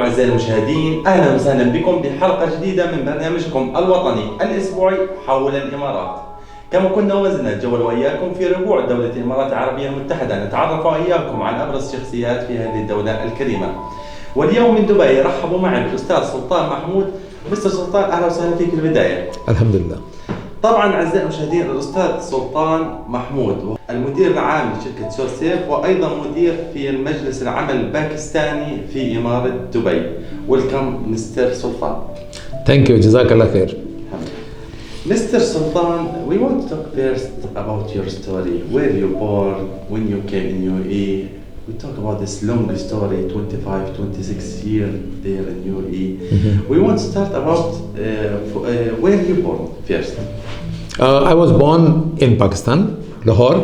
أعزائي المشاهدين، أهلا وسهلا بكم بحلقة جديدة من برنامجكم الوطني الأسبوعي حول الإمارات. كما كنا وزنا الجول وإياكم في ربوع دولة الإمارات العربية المتحدة، نتعرف وإياكم على أبرز الشخصيات في هذه الدولة الكريمة. واليوم من دبي رحبوا معي بالأستاذ سلطان محمود. مستر سلطان، أهلا وسهلا فيك في البداية. الحمد لله. طبعا أعزائي المشاهدين، الأستاذ سلطان محمود المدير العام لشركة سورسيف، وأيضا مدير في المجلس العمل الباكستاني في إمارة دبي. Welcome Mr. Sultan. Thank you. Jazakallah khair. Mr. Sultan, we want to talk first about your story. Where you born, when you came in UAE. We talk about this long story, 26 years there in UAE. We want to start about where you born first. I was born in Pakistan, Lahore.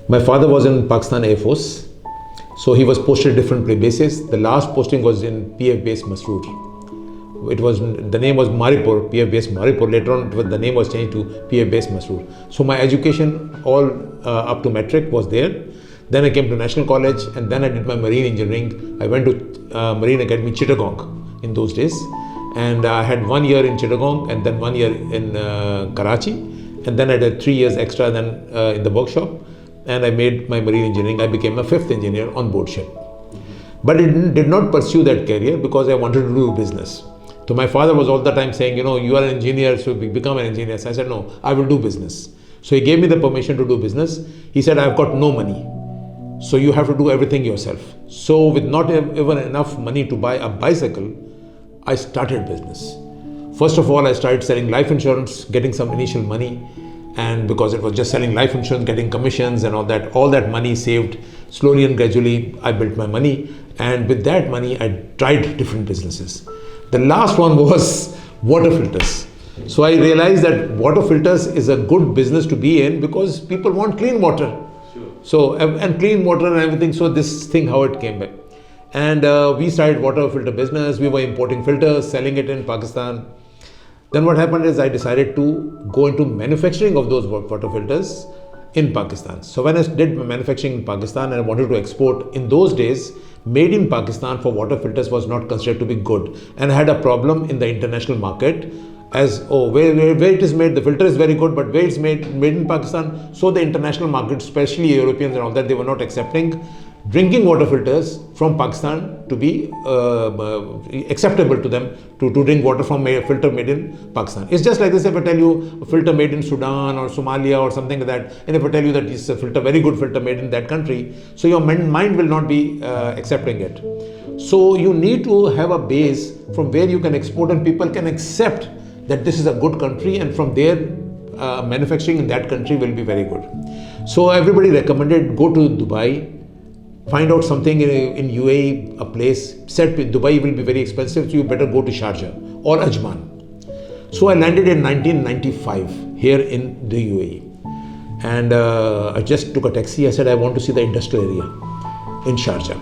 My father was in Pakistan Air Force, so he was posted different bases. The last posting was in PF base Masroor. The name was Maripur, PF base Maripur. Later on, the name was changed to PF base Masroor. So my education all up to metric was there. Then I came to National College, and then I did my marine engineering. I went to Marine Academy Chittagong in those days, and I had 1 year in Chittagong and then 1 year in Karachi, and then I did 3 years extra then in the workshop, and I made my marine engineering. I became a 5th engineer on board ship, but I did not pursue that career because I wanted to do business. So my father was all the time saying, you are an engineer, so become an engineer. So I said, no, I will do business. So he gave me the permission to do business. He said, I've got no money, so you have to do everything yourself. So with not even enough money to buy a bicycle, I started business. First of all, I started selling life insurance, getting some initial money, and because it was just selling life insurance, getting commissions and all that money saved, slowly and gradually I built my money, and with that money I tried different businesses. The last one was water filters. So I realized that water filters is a good business to be in because people want clean water. So, and clean water and everything, so this thing how it came back. And we started water filter business. We were importing filters, selling it in Pakistan. Then what happened is I decided to go into manufacturing of those water filters in Pakistan. So when I did manufacturing in Pakistan and I wanted to export, in those days, made in Pakistan for water filters was not considered to be good. And I had a problem in the international market as, where it is made, the filter is very good, but where it's made in Pakistan, so the international market, especially Europeans and all that, they were not accepting drinking water filters from Pakistan to be acceptable to them to drink water from a filter made in Pakistan. It's just like this, if I tell you a filter made in Sudan or Somalia or something like that, and if I tell you that it's a filter, very good filter made in that country, so your mind will not be accepting it. So you need to have a base from where you can export and people can accept that this is a good country, and from there manufacturing in that country will be very good. So everybody recommended go to Dubai, find out something in UAE, a place, said Dubai will be very expensive, so you better go to Sharjah or Ajman. So I landed in 1995 here in the UAE, and I just took a taxi. I said, I want to see the industrial area in Sharjah.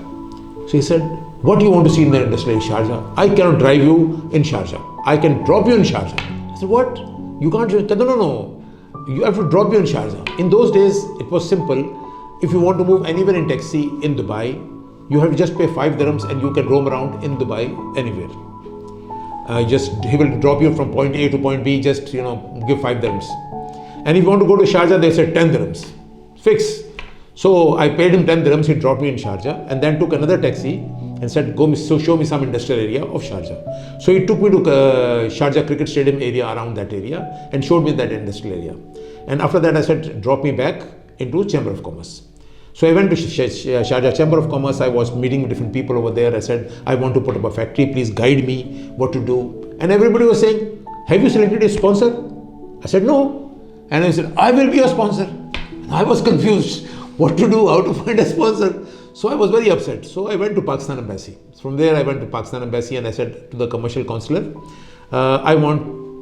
So he said, what do you want to see in the industrial area in Sharjah? I cannot drive you in Sharjah. I can drop you in Sharjah. I said, what? You can't? No. You have to drop you in Sharjah. In those days, it was simple. If you want to move anywhere in taxi in Dubai, you have to just pay 5 dirhams and you can roam around in Dubai anywhere. He will drop you from point A to point B, just give 5 dirhams. And if you want to go to Sharjah, they said 10 dirhams. Fix. So I paid him 10 dirhams, he dropped me in Sharjah, and then took another taxi and said, show me some industrial area of Sharjah. So he took me to Sharjah cricket stadium area, around that area, and showed me that industrial area. And after that I said, drop me back into Chamber of Commerce. So I went to Sharjah Chamber of Commerce. I was meeting different people over there. I said, I want to put up a factory. Please guide me what to do. And everybody was saying, have you selected a sponsor? I said, no. And I said, I will be a sponsor. And I was confused what to do, how to find a sponsor. So I was very upset. So I went to Pakistan Embassy. From there I went to Pakistan Embassy and I said to the commercial consular,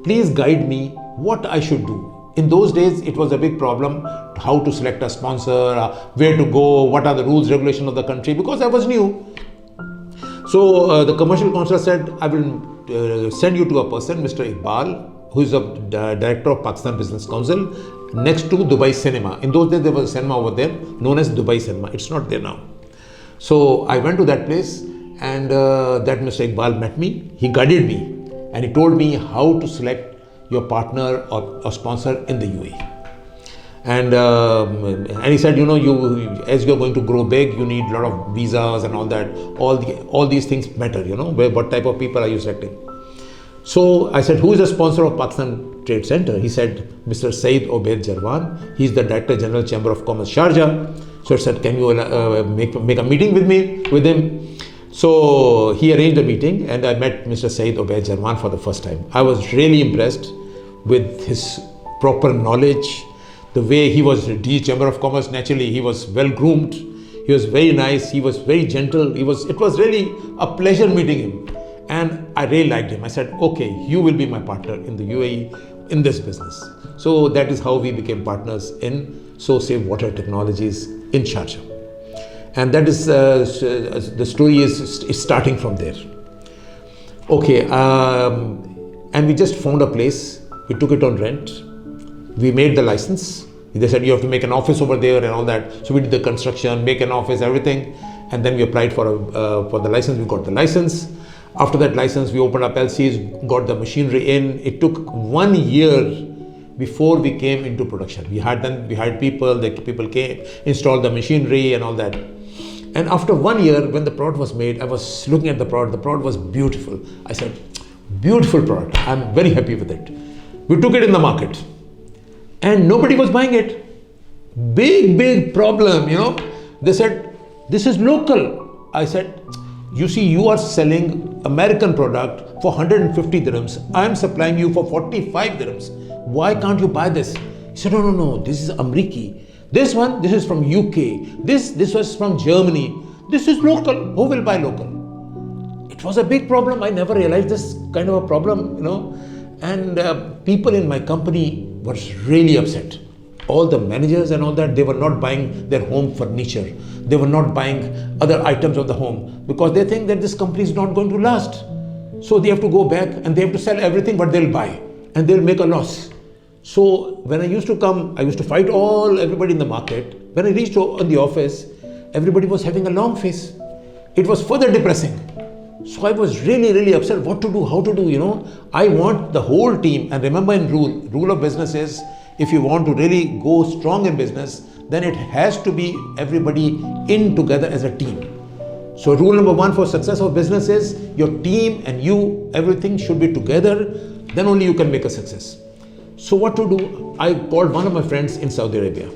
please guide me what I should do. In those days, it was a big problem how to select a sponsor, where to go, what are the rules, regulations of the country, because I was new. So the commercial consular said, I will send you to a person, Mr. Iqbal, who is the director of Pakistan Business Council, next to Dubai Cinema. In those days, there was a cinema over there known as Dubai Cinema. It's not there now. So I went to that place And that Mr. Iqbal met me, he guided me, and he told me how to select your partner or sponsor in the UAE. And he said, as you're going to grow big, you need a lot of visas and all that. All these things matter, what type of people are you selecting? So I said, who is the sponsor of Pakistan Trade Center? He said, Mr. Saeed Obaid Jarwan. He's the Director General Chamber of Commerce, Sharjah. So I said, can you make a meeting with him? So he arranged a meeting, and I met Mr. Saeed Obaid Jarwan for the first time. I was really impressed with his proper knowledge, the way he was DG Chamber of Commerce. Naturally, he was well groomed. He was very nice. He was very gentle. It was really a pleasure meeting him. And I really liked him. I said, okay, you will be my partner in the UAE in this business. So that is how we became partners in SoSafe Water Technologies in Sharjah. And that is, the story is starting from there. Okay, and we just found a place. We took it on rent. We made the license. They said, you have to make an office over there and all that. So we did the construction, make an office, everything. And then we applied for the license. We got the license. After that license, we opened up LCs, got the machinery in. It took 1 year before we came into production. We hired people, the people came, installed the machinery and all that. And after 1 year, when the product was made, I was looking at the product was beautiful. I said, beautiful product, I'm very happy with it. We took it in the market and nobody was buying it. Big problem, They said, this is local. I said, you see, you are selling American product for 150 dirhams. I am supplying you for 45 dirhams. Why can't you buy this? He said, no, this is Amriki. This is from UK. This was from Germany. This is local. Who will buy local? It was a big problem. I never realized this kind of a problem, And people in my company were really upset. All the managers and all that, they were not buying their home furniture. They were not buying other items of the home because they think that this company is not going to last. So they have to go back and they have to sell everything what they'll buy and they'll make a loss. So when I used to come, I used to fight everybody in the market. When I reached the office, everybody was having a long face. It was further depressing. So I was really upset what to do, how to do, I want the whole team. And remember in rule of business is, if you want to really go strong in business, then it has to be everybody in together as a team. So rule number 1 for success of business is your team and you, everything should be together. Then only you can make a success. So what to do? I called one of my friends in Saudi Arabia.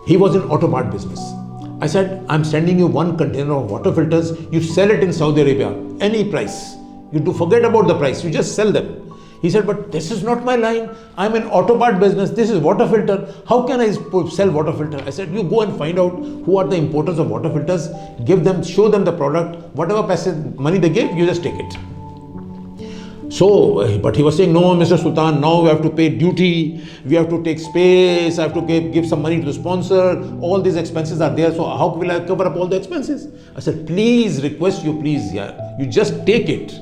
He was in auto part business. I said, I'm sending you 1 container of water filters. You sell it in Saudi Arabia, any price. You do forget about the price. You just sell them. He said, but this is not my line. I'm in auto part business. This is water filter. How can I sell water filter? I said, you go and find out who are the importers of water filters. Show them the product. Whatever money they give, you just take it. So, but he was saying, no, Mr. Sultan, now we have to pay duty. We have to take space. I have to give some money to the sponsor. All these expenses are there. So how will I cover up all the expenses? I said, please, request you, please. Yeah, you just take it.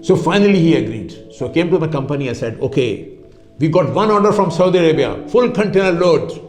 So finally he agreed. So I came to my company, I said, okay, we got 1 order from Saudi Arabia, full container load.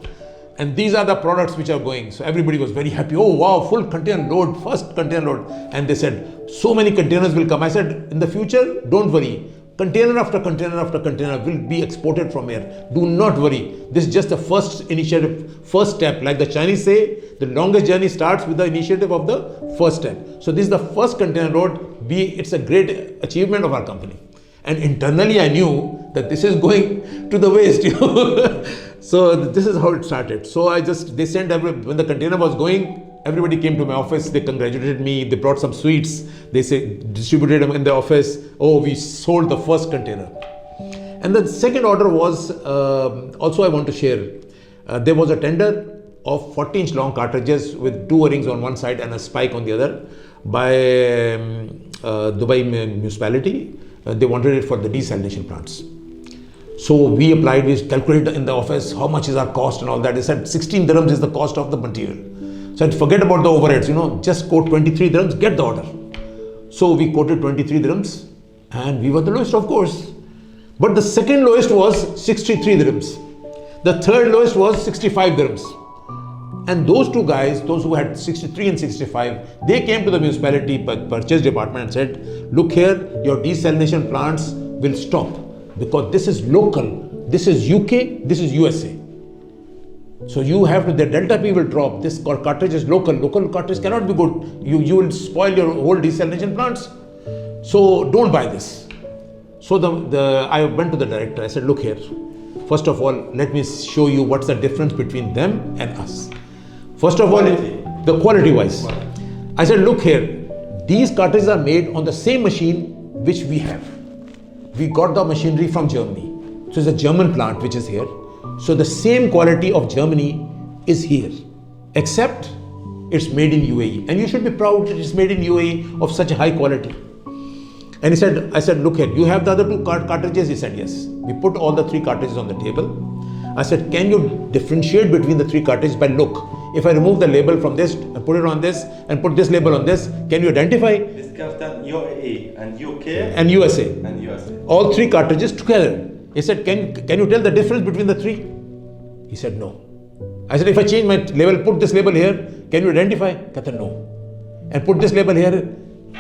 And these are the products which are going. So everybody was very happy. Oh wow, full container load, first container load. And they said, so many containers will come. I said, in the future, don't worry. Container after container after container will be exported from here. Do not worry. This is just the first initiative, first step. Like the Chinese say, the longest journey starts with the initiative of the first step. So this is the first container load. It's a great achievement of our company. And internally I knew that this is going to the waste, So this is how it started. So they sent when the container was going, everybody came to my office. They congratulated me. They brought some sweets. They distributed them in the office. Oh, we sold the first container. And the second order was, also I want to share, there was a tender of 40-inch long cartridges with 2 O-rings on one side and a spike on the other by Dubai municipality. They wanted it for the desalination plants. So we applied, we calculated in the office how much is our cost and all that. They said 16 dirhams is the cost of the material. So I said, forget about the overheads, just quote 23 dirhams, get the order. So we quoted 23 dirhams and we were the lowest, of course. But the second lowest was 63 dirhams. The third lowest was 65 dirhams. And those two guys, those who had 63 and 65, they came to the municipality purchase department and said, look here, your desalination plants will stop because this is local. This is UK, this is USA. So you have to, the delta P will drop. This cartridge is local. Local cartridge cannot be good. You will spoil your whole desalination plants. So don't buy this. So I went to the director. I said, look here. First of all, let me show you what's the difference between them and us. First of all, the quality wise. I said, look here. These cartridges are made on the same machine which we have. We got the machinery from Germany. So it's a German plant which is here. So the same quality of Germany is here, except it's made in UAE. And you should be proud that it's made in UAE of such a high quality. And I said, look here, you have the other two cartridges? He said, yes. We put all the three cartridges on the table. I said, can you differentiate between the three cartridges by look? If I remove the label from this and put it on this and put this label on this, can you identify? This carton UAE and UK and USA. And USA. All three cartridges together. He said, can you tell the difference between the three? He said, no. I said, if I change my label, put this label here, can you identify? He said, no. And put this label here.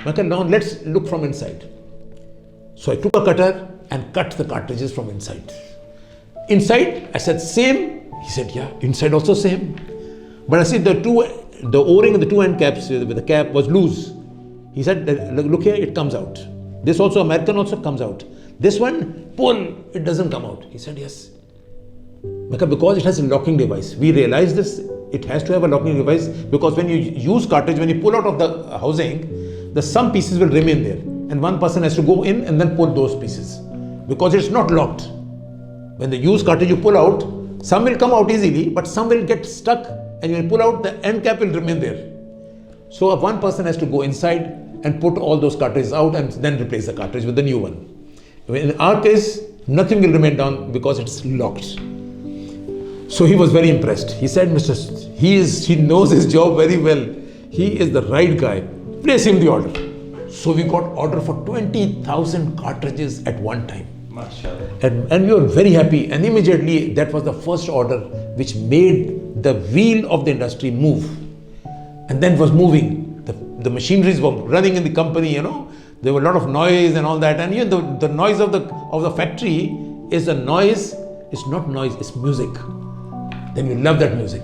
I said, now let's look from inside. So I took a cutter and cut the cartridges from inside. Inside, I said, same. He said, yeah, inside also same. But I said, the O-ring and the two end caps with the cap was loose. He said, look here, it comes out. This also, American also comes out. This one, pull, it doesn't come out. He said, yes. Because it has a locking device. We realized this, it has to have a locking device because when you use cartridge, when you pull out of the housing, some pieces will remain there. And one person has to go in and then pull those pieces. Because it's not locked. When the used cartridge you pull out, some will come out easily, but some will get stuck and you will pull out, the end cap will remain there. So one person has to go inside and put all those cartridges out and then replace the cartridge with the new one. In our case, nothing will remain down because it's locked. So he was very impressed. He said, he knows his job very well. He is the right guy. Place him the order. So we got order for 20,000 cartridges at one time. And we were very happy. And immediately that was the first order which made the wheel of the industry move. And then it was moving. The machineries were running in the company, There were a lot of noise and all that. And the noise of the factory is a noise. It's not noise, it's music. Then you love that music.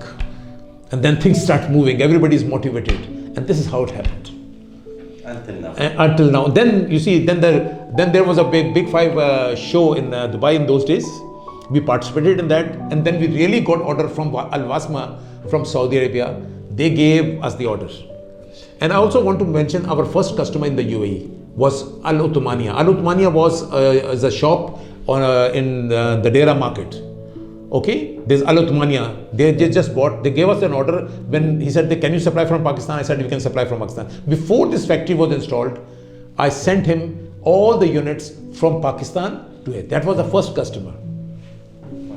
And then things start moving. Everybody is motivated. And this is how it happened. Until now. Then you see, then there was a big five show in Dubai in those days. We participated in that. And then we really got order from Al-Wasma from Saudi Arabia. They gave us the order. And I also want to mention our first customer in the UAE was Al Uthmania. Al Uthmania was a shop in the Dera market. Okay, there's Al Uthmania. They just bought. They gave us an order when he said, "Can you supply from Pakistan?" I said, "We can supply from Pakistan." Before this factory was installed, I sent him all the units from Pakistan to it. That was the first customer.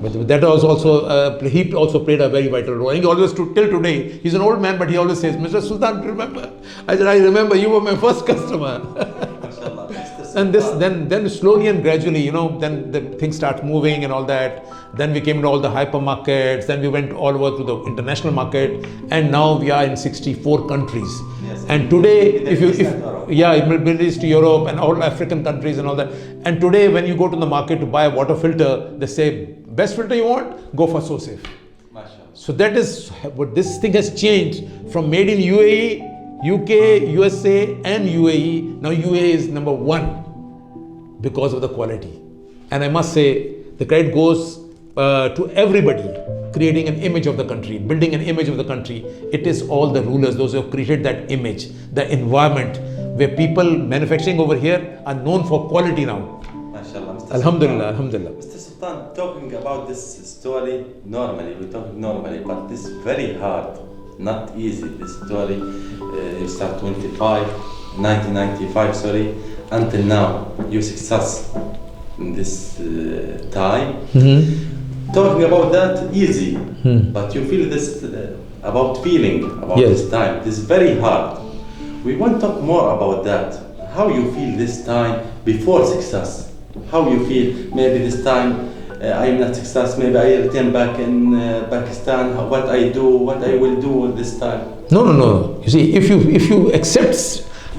But that was also, he also played a very vital role. And he always, till today, he's an old man, but he always says, "Mr. Sultan, remember?" I said, "I remember, you were my first customer." And then slowly and gradually, then the things start moving and all that. Then we came to all the hypermarkets. Then we went all over to the international market. And now we are in 64 countries. Yes. And today, Middle East, Europe, and all African countries and all that. And today, when you go to the market to buy a water filter, they say, "Best filter you want? Go for SoSafe." So that is what this thing has changed from made in UAE, UK, USA, and UAE. Now UAE is number one because of the quality. And I must say, the credit goes to everybody creating an image of the country, building an image of the country. It is all the rulers, those who have created that image, the environment where people manufacturing over here are known for quality now. Alhamdulillah, Alhamdulillah. Mr. Sultan, talking about this story normally, we talk normally, but this is very hard, not easy. This story, you start 1995, until now, you success in this time. Mm-hmm. Talking about that easy, but you feel this about feeling about this time. This is very hard. We want to talk more about that. How you feel this time before success? How you feel maybe this time I'm not success. Maybe I return back in Pakistan. What I do, what I will do this time. No. You see, if you accept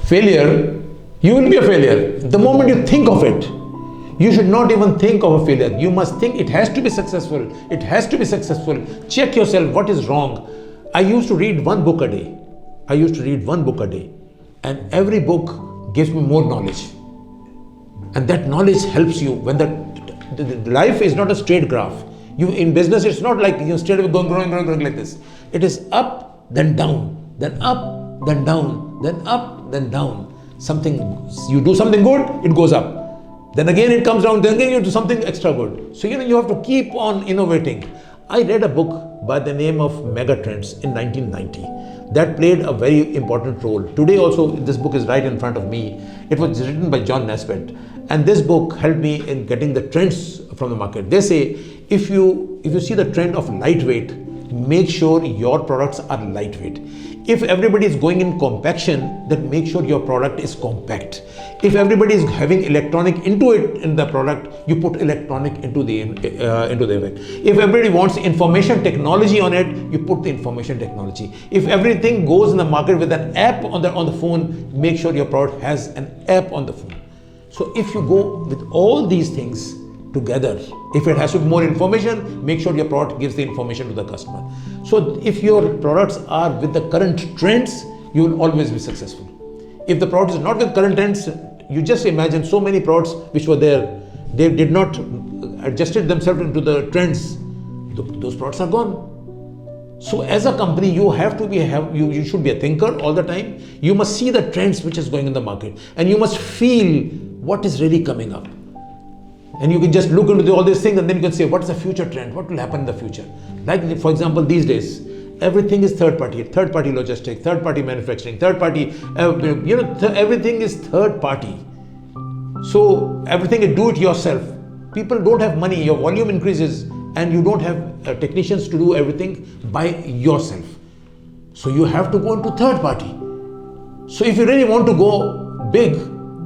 failure, you will be a failure. The moment you think of it, you should not even think of a failure. You must think it has to be successful. It has to be successful. Check yourself what is wrong. I used to read one book a day. And every book gives me more knowledge. And that knowledge helps you when the life is not a straight graph. You in business, it's not like straight away growing like this. It is up, then down, then up, then down, then up, then down. You do something good, it goes up. Then again it comes down, then again you do something extra good. So you have to keep on innovating. I read a book by the name of Megatrends in 1990 that played a very important role. Today also, this book is right in front of me. It was written by John Naisbitt, and this book helped me in getting the trends from the market. They say, if you see the trend of lightweight, make sure your products are lightweight. If everybody is going in compaction, then make sure your product is compact. If everybody is having electronic into the product, you put electronic into the event. If everybody wants information technology on it, you put the information technology. If everything goes in the market with an app on the phone, make sure your product has an app on the phone. So if you go with all these things together, if it has to be more information, make sure your product gives the information to the customer. So if your products are with the current trends, you will always be successful. If the product is not with current trends, you just imagine so many products which were there, they did not adjusted themselves into the trends. Those products are gone. So as a company, you should be a thinker all the time. You must see the trends which is going in the market, and you must feel what is really coming up. And you can just look into all these things, and then you can say, what is the future trend? What will happen in the future? Like, for example, these days, everything is third party logistics, third party manufacturing, third party, everything is third party. So everything is do it yourself. People don't have money, your volume increases, and you don't have technicians to do everything by yourself. So you have to go into third party. So if you really want to go big,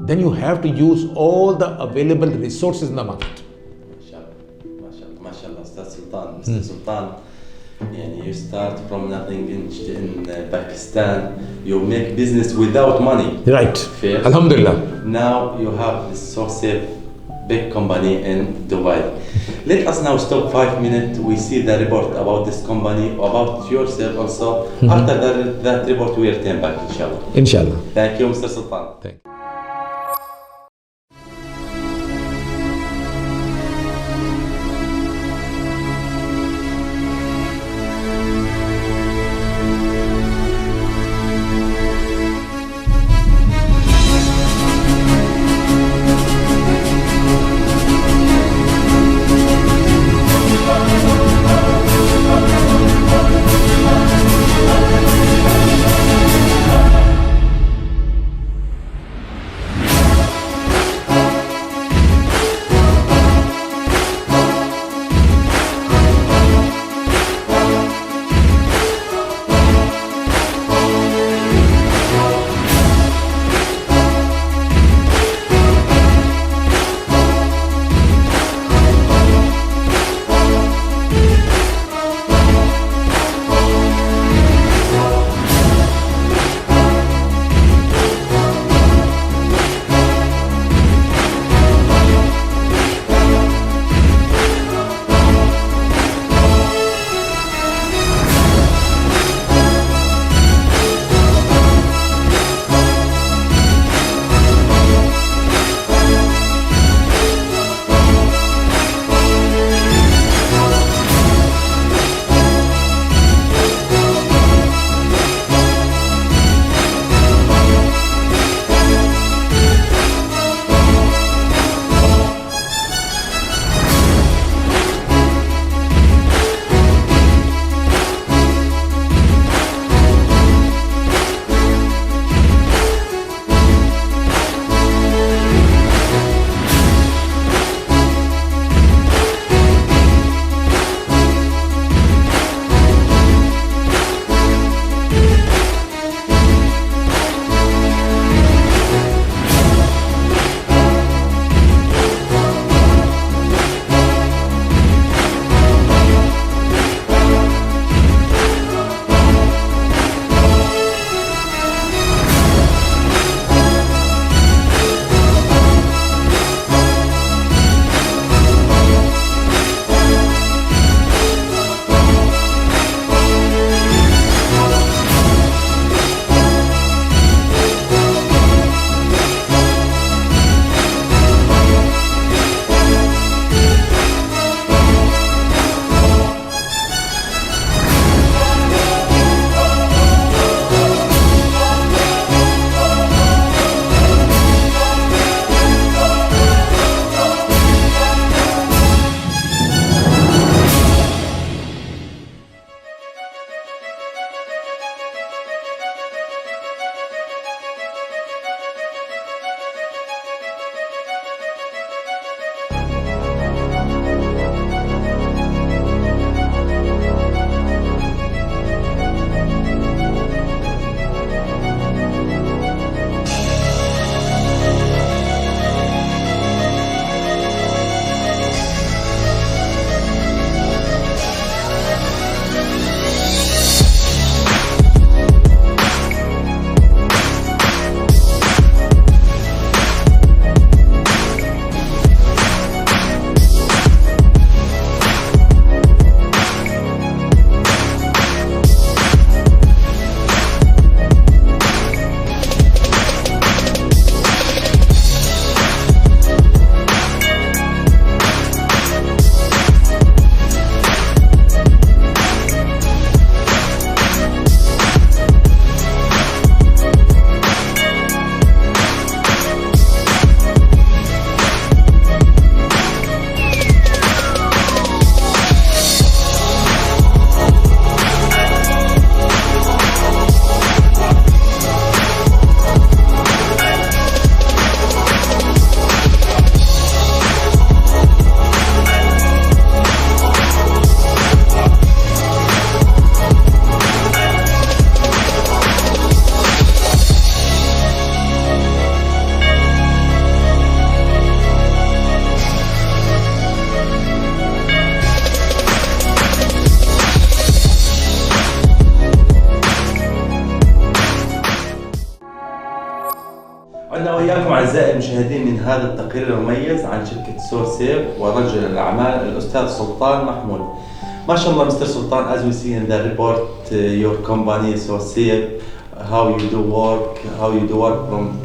then you have to use all the available resources in the market. MashaAllah, Ustaz Sultan. Mr. Sultan, you start from nothing in Pakistan. You make business without money. Right. First. Alhamdulillah. Now you have this so safe big company in Dubai. Let us now stop 5 minutes. We see the report about this company, about yourself also. After that report, we return back, inshallah. Inshallah. Thank you, Mr. Sultan. Thank you. أعزائي المشاهدين من هذا التقرير المميز عن شركة سوسيف ورجل الأعمال الأستاذ سلطان محمود. ما شاء الله Mr. Sultan, as we see in the report, your company Sosef, how you do work from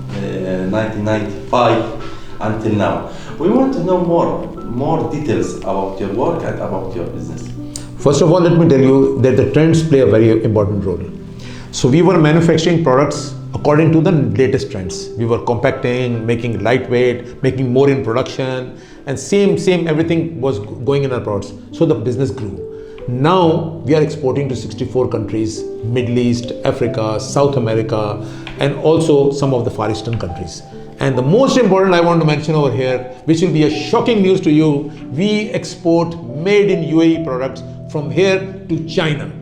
1995 until now. We want to know more details about your work and about your business. First of all, let me tell you that the trends play a very important role. So we were manufacturing products according to the latest trends. We were compacting, making lightweight, making more in production, and same everything was going in our products. So the business grew. Now we are exporting to 64 countries, Middle East, Africa, South America, and also some of the Far Eastern countries. And the most important I want to mention over here, which will be a shocking news to you, we export made in UAE products from here to China.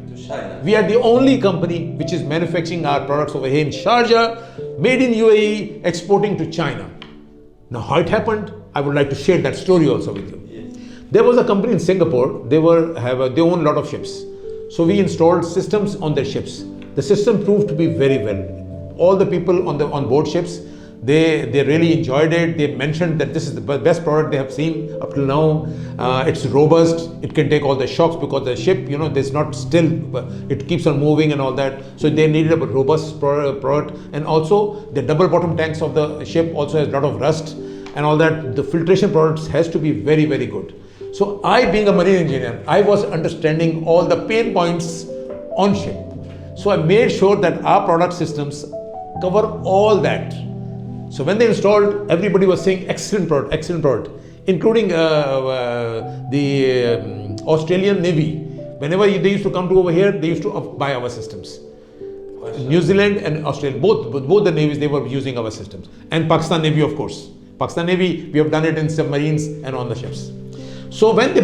We are the only company which is manufacturing our products over here in Sharjah, made in UAE, exporting to China. Now how it happened, I would like to share that story also with you. There was a company in Singapore, they own a lot of ships. So we installed systems on their ships. The system proved to be very well. All the people on board ships, they really enjoyed it. They mentioned that this is the best product they have seen up till now. It's robust, it can take all the shocks because the ship, there's not still, it keeps on moving and all that. So they needed a robust product, and also the double bottom tanks of the ship also has a lot of rust and all that. The filtration products has to be very, very good. So I, being a marine engineer, I was understanding all the pain points on ship. So I made sure that our product systems cover all that. So when they installed, everybody was saying excellent product, including the Australian Navy. Whenever they used to come to over here, they used to buy our systems. New Zealand and Australia, both the navies, they were using our systems. And Pakistan Navy, of course. Pakistan Navy, we have done it in submarines and on the ships. So when they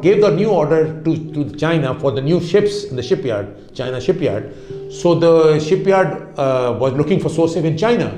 gave the new order to China for the new ships in the shipyard, China shipyard, so the shipyard was looking for Sosef in China.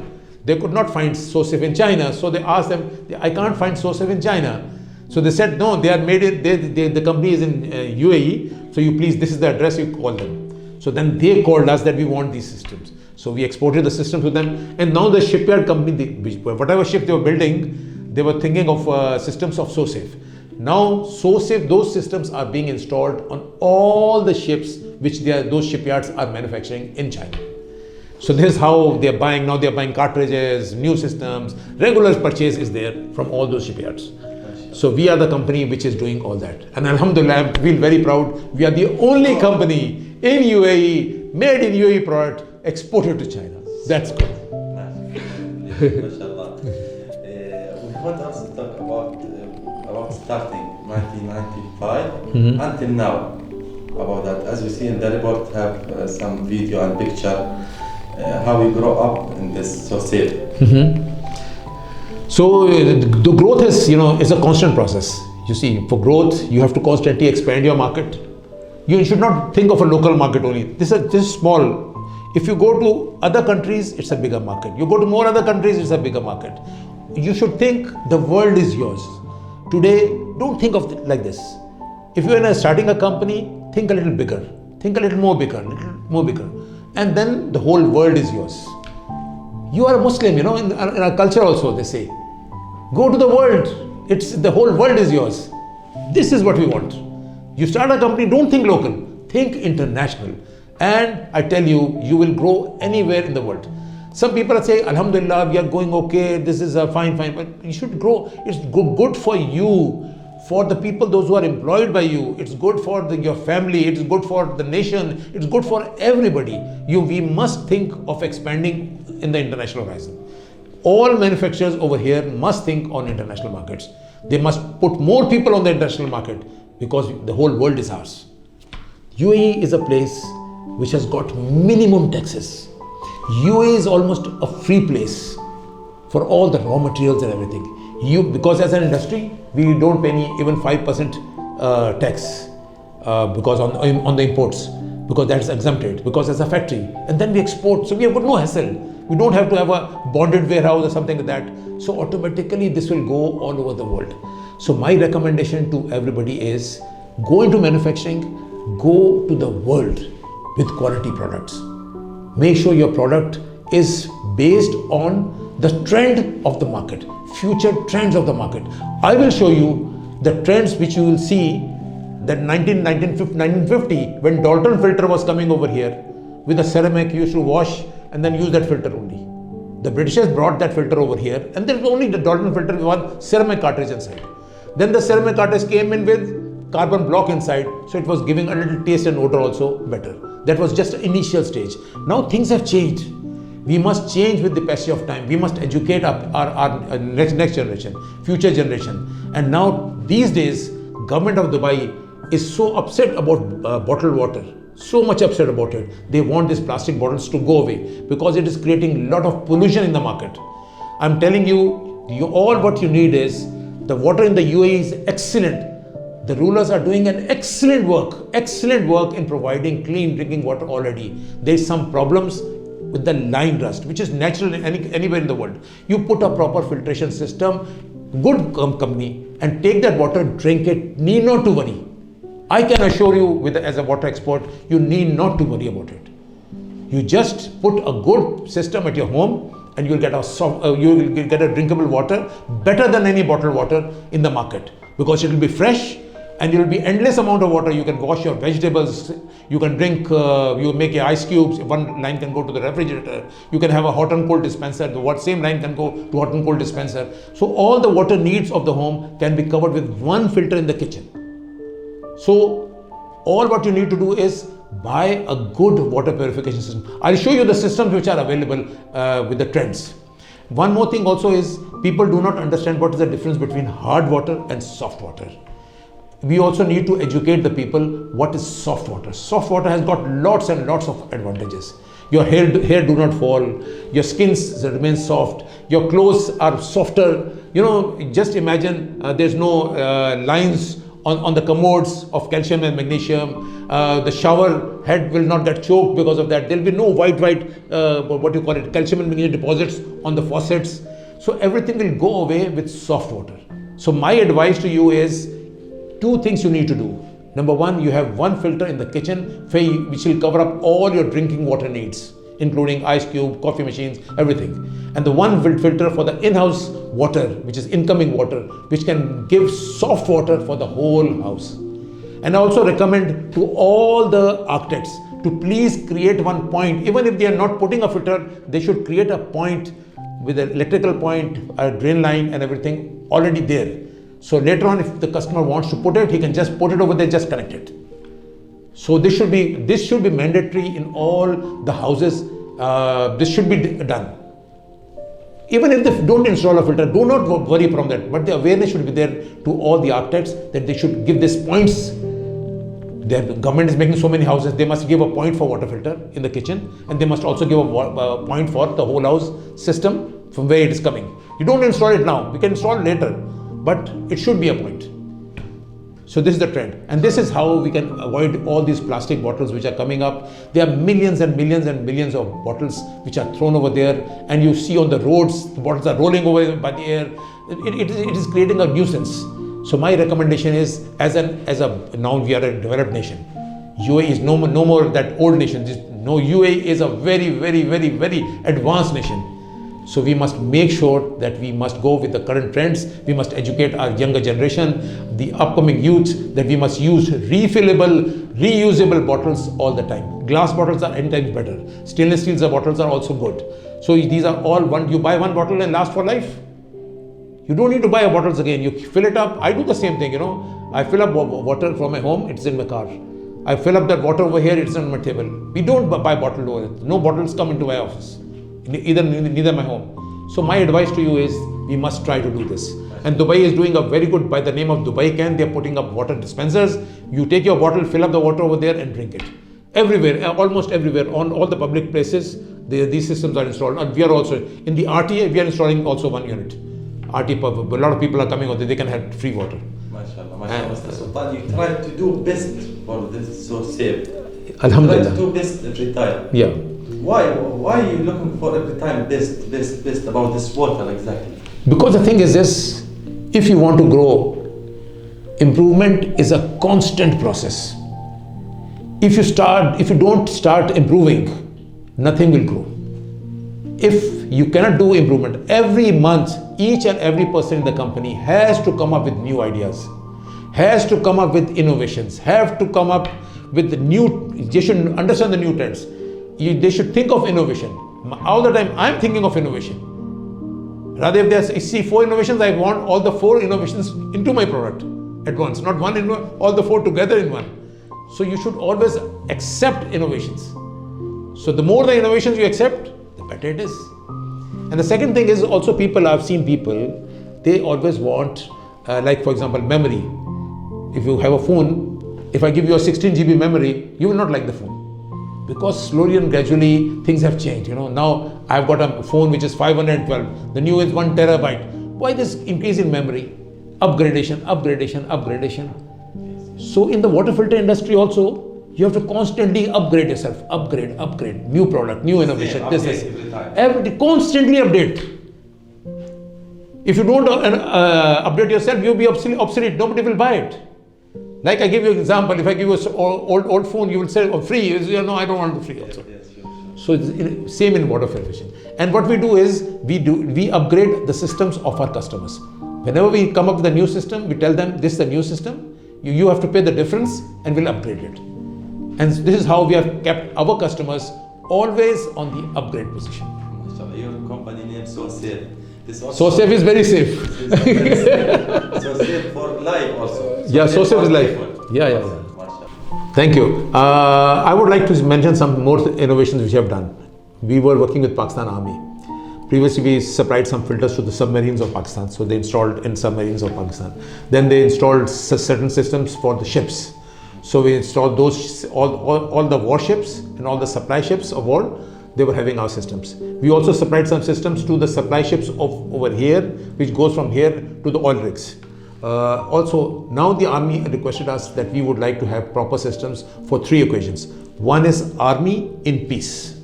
They could not find Sosef in China, so they asked them, I can't find Sosef in China. So they said, no, they are made it, the company is in UAE, so you please, this is the address, you call them. So then they called us that we want these systems. So we exported the system to them, and now the shipyard company, whatever ship they were building, they were thinking of systems of Sosef. Now Sosef, those systems are being installed on all the ships which those shipyards are manufacturing in China. So this is how they are buying. Now they are buying cartridges, new systems, regular purchase is there from all those shipyards. So we are the company which is doing all that. And Alhamdulillah, I feel very proud. We are the only company in UAE, made in UAE product, exported to China. That's good. MashaAllah. We want us to talk about starting 1995 until now. About that, as we see in the report, have some video and picture how we grow up in this society. So the growth is a constant process. You see, for growth you have to constantly expand your market. You should not think of a local market only. This is small. If you go to other countries, it's a bigger market. You go to more other countries, it's a bigger market. You should think the world is yours. Today, don't think of it like this. If you are starting a company, think a little bigger. Think a little more bigger. And then the whole world is yours. You are a Muslim, in our culture also they say, go to the world. The whole world is yours. This is what we want. You start a company, don't think local, think international. And I tell you, you will grow anywhere in the world. Some people are saying, Alhamdulillah, we are going okay, this is fine, but you should grow. It's good for you, for the people, those who are employed by you. It's good for your family, it's good for the nation, it's good for everybody. We must think of expanding in the international horizon. All manufacturers over here must think on international markets. They must put more people on the international market because the whole world is ours. UAE is a place which has got minimum taxes. UAE is almost a free place for all the raw materials and everything. Because as an industry, we don't pay even 5% tax because on the imports, because that is exempted, because as a factory, and then we export. So we have got no hassle. We don't have to have a bonded warehouse or something like that. So automatically this will go all over the world. So my recommendation to everybody is go into manufacturing, go to the world with quality products. Make sure your product is based on the trend of the market, future trends of the market. I will show you the trends which you will see that 1950 when Dalton filter was coming over here with a ceramic, you used to wash and then use that filter only. The Britishers brought that filter over here and there was only the Dalton filter with one ceramic cartridge inside. Then the ceramic cartridge came in with carbon block inside, so it was giving a little taste and odor also better. That was just an initial stage. Now things have changed. We must change with the passage of time. We must educate our next generation, future generation. And now these days, government of Dubai is so upset about bottled water. So much upset about it. They want these plastic bottles to go away because it is creating a lot of pollution in the market. I'm telling you, all what you need is, the water in the UAE is excellent. The rulers are doing an excellent work in providing clean drinking water already. There is some problems with the line rust, which is natural anywhere in the world. You put a proper filtration system, good company, and take that water, drink it, need not to worry. I can assure you, as a water expert, you need not to worry about it. You just put a good system at your home and you'll get a drinkable water better than any bottled water in the market, because it will be fresh and it will be endless amount of water. You can wash your vegetables, you can drink, you make your ice cubes, one line can go to the refrigerator, you can have a hot and cold dispenser, the same line can go to hot and cold dispenser. So all the water needs of the home can be covered with one filter in the kitchen. So all what you need to do is buy a good water purification system. I'll show you the systems which are available with the trends. One more thing also is, people do not understand what is the difference between hard water and soft water. We also need to educate the people what is soft water. Soft water has got lots and lots of advantages. Your hair do not fall, your skin remains soft, your clothes are softer. You know, just imagine there's no lines on the commodes of calcium and magnesium. The shower head will not get choked because of that. There will be no white calcium and magnesium deposits on the faucets. So everything will go away with soft water. So my advice to you is, two things you need to do. Number one, you have one filter in the kitchen which will cover up all your drinking water needs, including ice cube, coffee machines, everything. And the one filter for the in-house water, which is incoming water, which can give soft water for the whole house. And I also recommend to all the architects to please create one point. Even if they are not putting a filter, they should create a point with an electrical point, a drain line and everything already there. So later on, if the customer wants to put it, he can just put it over there, just connect it. So this should be mandatory in all the houses. This should be done. Even if they don't install a filter, do not worry from that. But the awareness should be there to all the architects that they should give these points. The government is making so many houses, they must give a point for water filter in the kitchen, and they must also give a point for the whole house system from where it is coming. You don't install it now, we can install it later, but it should be a point. So this is the trend, and this is how we can avoid all these plastic bottles which are coming up. There are millions and millions and millions of bottles which are thrown over there, and you see on the roads, the bottles are rolling over by the air. It is creating a nuisance. So my recommendation is, now we are a developed nation. UAE is no more that old nation. UAE is a very, very, very, very advanced nation. So we must make sure that we must go with the current trends. We must educate our younger generation, the upcoming youth, that we must use refillable, reusable bottles all the time. Glass bottles are 10 times better. Stainless steel bottles are also good. So these are all you buy one bottle and last for life. You don't need to buy bottles again. You fill it up. I do the same thing, I fill up water from my home, it's in my car. I fill up that water over here, it's on my table. We don't buy bottled water. No bottles come into my office, neither my home. So my advice to you is, we must try to do this. And Dubai is doing a very good, by the name of Dubai Can, they're putting up water dispensers. You take your bottle, fill up the water over there and drink it. Everywhere, almost everywhere, on all the public places, these systems are installed. And we are also, in the RTA, we are installing also one unit. RT pub, a lot of people are coming out there, they can have free water. MashaAllah, Mr. Sultan, you try to do best for this, so safe. Alhamdulillah. Try to do best every time. Yeah. Why are you looking for every time best about this water exactly? Because the thing is this, if you want to grow, improvement is a constant process. If you don't start improving, nothing will grow. if you cannot do improvement, every month, each and every person in the company has to come up with new ideas, has to come up with innovations, have to come up with the new, they should understand the new trends. They should think of innovation. All the time, I'm thinking of innovation. Rather, if there's, I see 4 innovations, I want all the 4 innovations into my product at once, not one in one, all the 4 together in one. So you should always accept innovations. So the more the innovations you accept, the better it is. And the second thing is also people, I've seen people, they always want, like for example, memory. If you have a phone, if I give you a 16 GB memory, you will not like the phone. Because slowly and gradually things have changed. Now I've got a phone which is 512, the new is 1 terabyte. Why this increase in memory? Upgradation. So in the water filter industry also, you have to constantly upgrade yourself, upgrade, new product, new innovation, this. Constantly update. If you don't update yourself, you'll be obsolete, nobody will buy it. Like I give you an example, if I give you an old phone, you will say, oh, free. No, I don't want the free also. Yes, sure. So it's same in water filtration. And what we do is, we upgrade the systems of our customers. Whenever we come up with a new system, we tell them this is the new system, you have to pay the difference and we'll upgrade it. And this is how we have kept our customers always on the upgrade position. Your company name is so safe. So safe is very safe. So safe for life also. Yeah, so safe is life. Yeah. Thank you. I would like to mention some more innovations which we have done. We were working with Pakistan Army. Previously, we supplied some filters to the submarines of Pakistan. So they installed in submarines of Pakistan. Then they installed certain systems for the ships. So we installed those, all the warships and all the supply ships of war. They were having our systems. We also supplied some systems to the supply ships of over here, which goes from here to the oil rigs. Also, now the army requested us that we would like to have proper systems for 3 occasions. One is army in peace.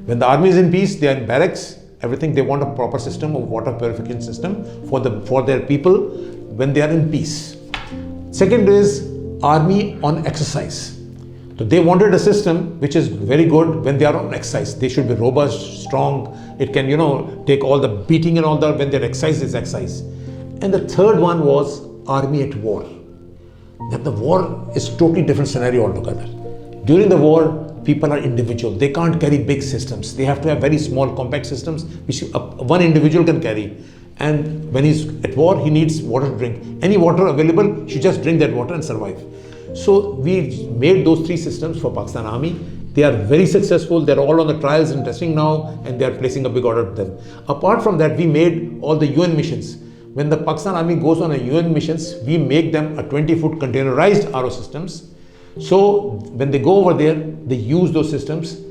When the army is in peace, they are in barracks, everything, they want a proper system of water purification system for their people when they are in peace. Second is army on exercise. So they wanted a system which is very good when they are on exercise. They should be robust, strong. It can, take all the beating and all that when their exercise is exercise. And the third one was army at war. That the war is totally different scenario altogether. During the war, people are individual. They can't carry big systems. They have to have very small, compact systems which one individual can carry. And when he's at war, he needs water to drink. Any water available, he should just drink that water and survive. So we made those 3 systems for Pakistan Army. They are very successful. They're all on the trials and testing now, and they are placing a big order with them. Apart from that, we made all the UN missions. When the Pakistan Army goes on a UN missions, we make them a 20-foot containerized RO systems. So when they go over there, they use those systems.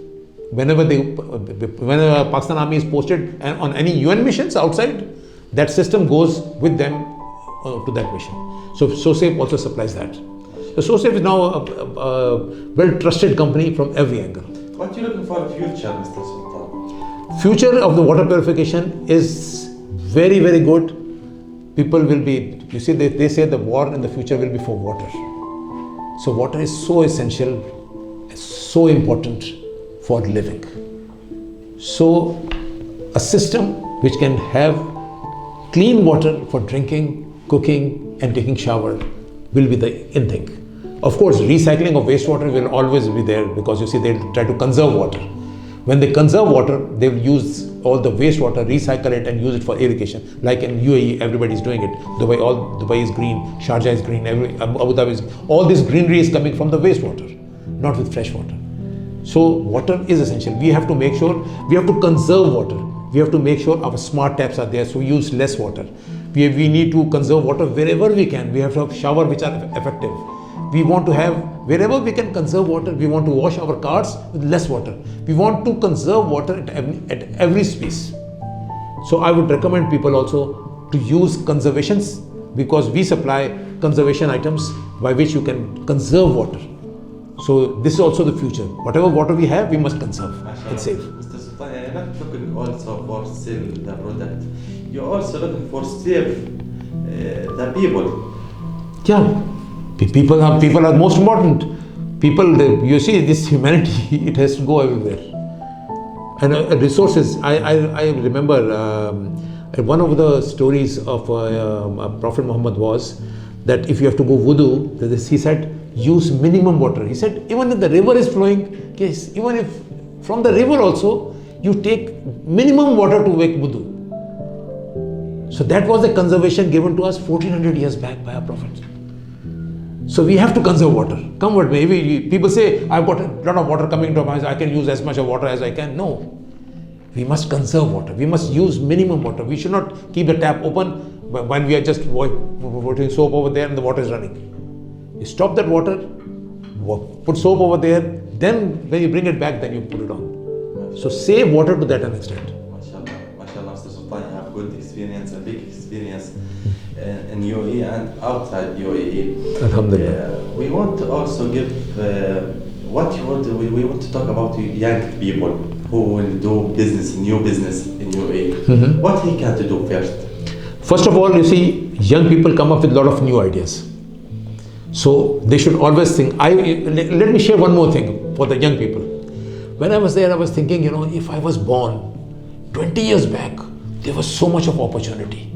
Whenever Pakistan Army is posted and on any UN missions outside, that system goes with them to that mission. So SOSAFE also supplies that. So SOSAFE is now a well-trusted company from every angle. What are you looking for in the future, Mr. Sultan? Future of the water purification is very, very good. People will be, they say the war in the future will be for water. So water is so essential, so important for living. So a system which can have clean water for drinking, cooking and taking shower will be the in thing. Of course, recycling of wastewater will always be there because they'll try to conserve water. When they conserve water, they will use all the wastewater, recycle it and use it for irrigation. Like in UAE, everybody is doing it. Dubai is green, Sharjah is green, Abu Dhabi is, all this greenery is coming from the wastewater, not with fresh water. So water is essential. We have to make sure, we have to conserve water. We have to make sure our smart taps are there, so we use less water. We need to conserve water wherever we can. We have to have shower which are effective. We want to have, wherever we can conserve water, we want to wash our cars with less water. We want to conserve water at every space. So I would recommend people also to use conservations because we supply conservation items by which you can conserve water. So this is also the future. Whatever water we have, we must conserve and save. Mr. Sultan, you're not looking also for sell the product. You're also looking for save the people. Yeah. People are most important. People, you see, this humanity, it has to go everywhere. And resources. I remember one of the stories of Prophet Muhammad was that if you have to go wudu, he said use minimum water. He said even if the river is flowing, yes, even if from the river also you take minimum water to make wudu. So that was the conservation given to us 1400 years back by our Prophet. So we have to conserve water. Come what may. People say, I've got a lot of water coming to my house, I can use as much of water as I can. No. We must conserve water. We must use minimum water. We should not keep the tap open when we are just putting soap over there and the water is running. You stop that water, put soap over there, then when you bring it back, then you put it on. So save water to that extent. MashaAllah, Mr. Sultan, you have good experience, a big experience in UAE and outside UAE. Alhamdulillah. We want to also give we want to talk about young people who will do business, new business in UAE. What he can to do first? First of all, you see, young people come up with a lot of new ideas. So they should always think. Let me share one more thing for the young people. When I was there, I was thinking, if I was born 20 years back, there was so much of opportunity.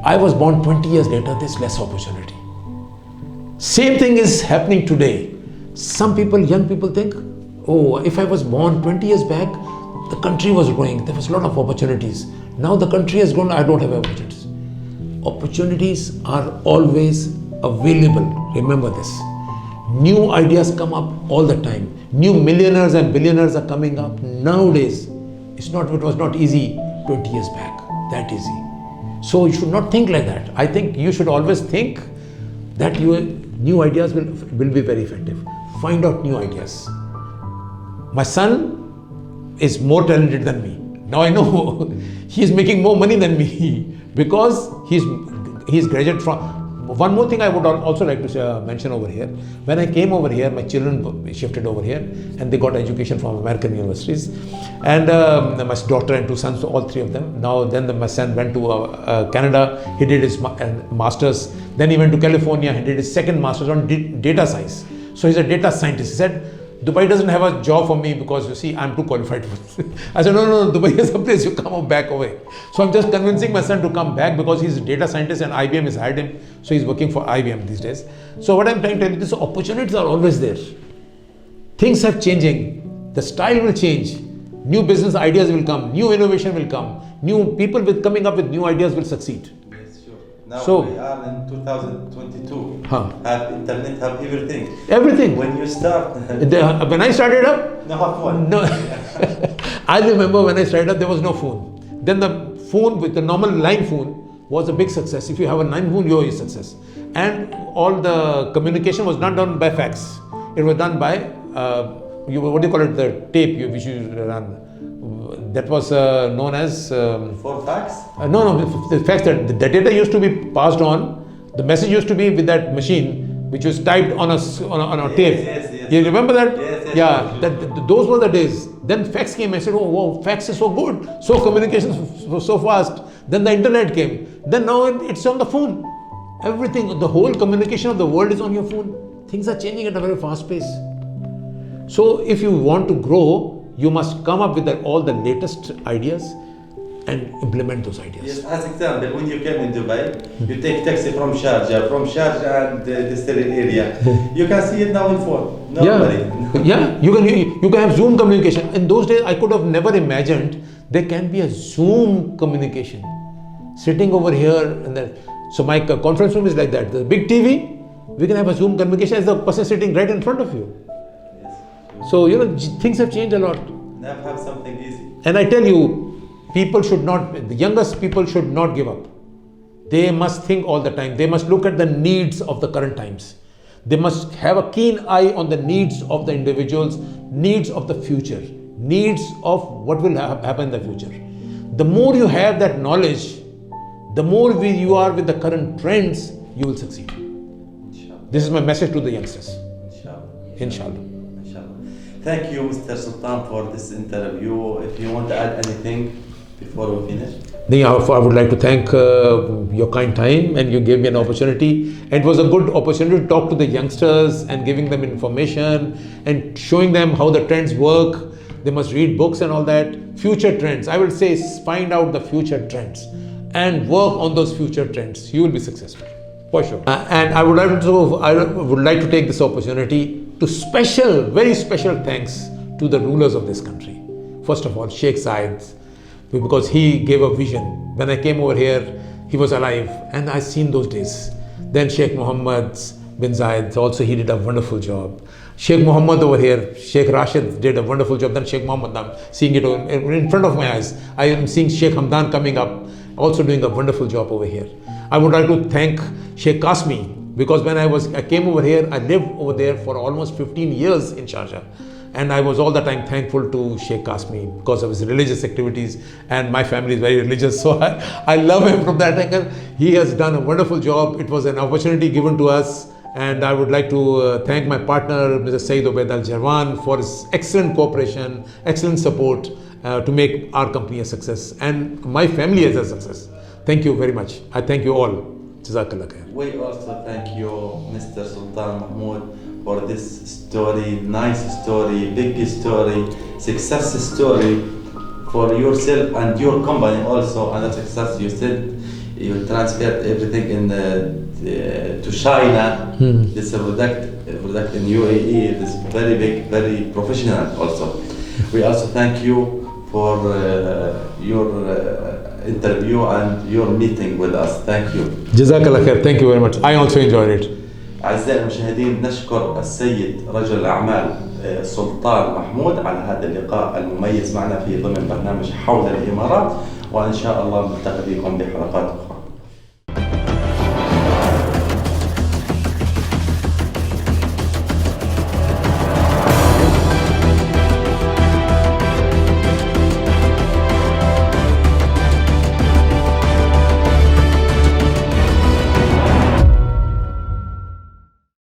I was born 20 years later, there's less opportunity. Same thing is happening today. Some people, young people think, oh, if I was born 20 years back, the country was growing, there was a lot of opportunities. Now the country has grown, I don't have opportunities. Opportunities are always available. Remember this. New ideas come up all the time. New millionaires and billionaires are coming up nowadays. It was not easy 20 years back, that easy. So you should not think like that. I think you should always think that your new ideas will be very effective. Find out new ideas. My son is more talented than me. Now I know he is making more money than me because he's graduated from. One more thing I would also like to mention over here. When I came over here, my children shifted over here and they got education from American universities. And my daughter and two sons, all three of them. Now then my son went to Canada, he did his master's. Then he went to California, he did his second master's on data science. So he's a data scientist. He said, Dubai doesn't have a job for me because you see, I'm too qualified for it. I said, no, Dubai is a place you come back away. So I'm just convincing my son to come back because he's a data scientist and IBM has hired him. So he's working for IBM these days. So what I'm trying to tell you is opportunities are always there. Things are changing. The style will change. New business ideas will come. New innovation will come. New people coming up with new ideas will succeed. Now we are in 2022. Have internet, have everything. Everything. When you start. When I started up. No phone. No. I remember when I started up, there was no phone. Then the phone with the normal line phone was a big success. If you have a line phone, you're a success. And all the communication was not done by fax. It was done by what do you call it? The tape which you run. That was known as... for fax? No, the fax, the data used to be passed on, the message used to be with that machine which was typed on a tape. Yes. You remember that? Yes. Those were the days. Then fax came, I said, oh wow, fax is so good, so communications was so fast. Then the internet came. Then now it's on the phone. Everything, the whole communication of the world is on your phone. Things are changing at a very fast pace. So if you want to grow, you must come up with all the latest ideas and implement those ideas. Yes, as example, when you came in Dubai, you take taxi from Sharjah and the Stirling area. You can see it now in phone. Nobody. Yeah, you can have Zoom communication. In those days, I could have never imagined there can be a Zoom communication. Sitting over here and then, so my conference room is like that. The big TV, we can have a Zoom communication as the person sitting right in front of you. So, things have changed a lot. Now have something easy. And I tell you, the youngest people should not give up. They must think all the time. They must look at the needs of the current times. They must have a keen eye on the needs of the individuals, needs of the future, needs of what will happen in the future. The more you have that knowledge, the more you are with the current trends, you will succeed. Inshallah. This is my message to the youngsters. Inshallah. Thank you, Mr. Sultan, for this interview. If you want to add anything before we finish. I would like to thank your kind time, and you gave me an opportunity. It was a good opportunity to talk to the youngsters and giving them information and showing them how the trends work, they must read books and all that. Future trends, I will say, find out the future trends and work on those future trends. You will be successful, for sure. And I would like to take this opportunity to very special thanks to the rulers of this country. First of all, Sheikh Zayed, because he gave a vision. When I came over here, he was alive, and I seen those days. Then Sheikh Mohammed bin Zayed, also he did a wonderful job. Sheikh Mohammed over here, Sheikh Rashid did a wonderful job. Then Sheikh Mohammed, I'm seeing it in front of my eyes. I am seeing Sheikh Hamdan coming up, also doing a wonderful job over here. I would like to thank Sheikh Kasmi, because when I came over here, I lived over there for almost 15 years in Sharjah. And I was all the time thankful to Sheikh Kasmi because of his religious activities, and my family is very religious, so I love him from that angle. He has done a wonderful job. It was an opportunity given to us, and I would like to thank my partner, Mr. Saeed Obaid Al-Jarwan, for his excellent cooperation, excellent support to make our company a success, and my family as a success. Thank you very much. I thank you all. Jazakallah khair. We also thank you, Mr. Sultan Mahmud, for this story, nice story, big story, success story for yourself and your company also. And the success, you said you transferred everything to China. This product in UAE, this very big, very professional also. We also thank you for your interview and your meeting with us. Thank you. Jazakallah khair. Thank you very much. I also enjoyed it. أعزائي المشاهدين، نشكر السيد رجل الأعمال سلطان محمود على هذا اللقاء المميز معنا في ضمن برنامج حول الإمارات، وإن شاء الله نلتقي بكم بحلقات